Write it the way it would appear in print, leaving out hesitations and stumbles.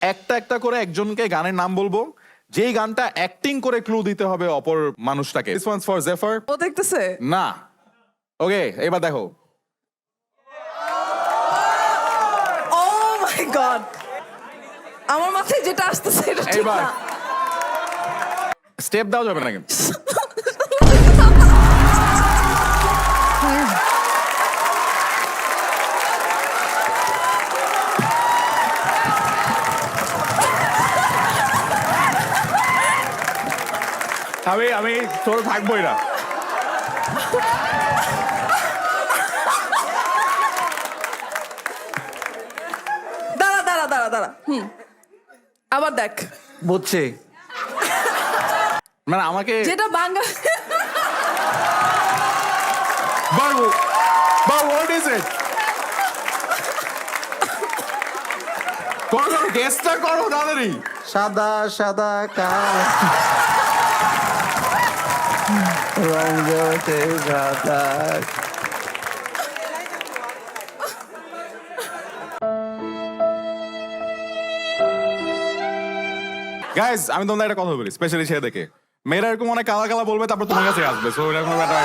একটা একটা করে একজনকে গানের নাম বলবো, যেই গানটা অ্যাক্টিং করে ক্লু দিতে হবে অপর মানুষটাকে। দিস ওয়ান্স ফর জেফার। ও দেখতেছে না, ওকে এবার দেখো। ও মাই গড, আমার মাথায় যেটা আসতেছে এটা ঠিক এইবার না। স্টেপ দেওয়া যাবে না কিন্তু। আমি তোর থাকবোই না। দাঁড়া দাঁড়া দাঁড়া দাঁড়া, আবার দেখ বুঝছি। মানে আমাকে যেটা বাংলা বাবু বাবু হোয়াট ইজ ইট? করো গেসটা করো তাড়াতাড়ি। সাদা সাদা কাল রং জগতে সাদা। গাইজ আমি তোমাদের একটা কথা বলি, স্পেশালি ছেলে দেখে মেয়েরা এরকম অনেক কালা কালা বলবে, তারপর তোমার কাছে আসবে। সো এরকম একটা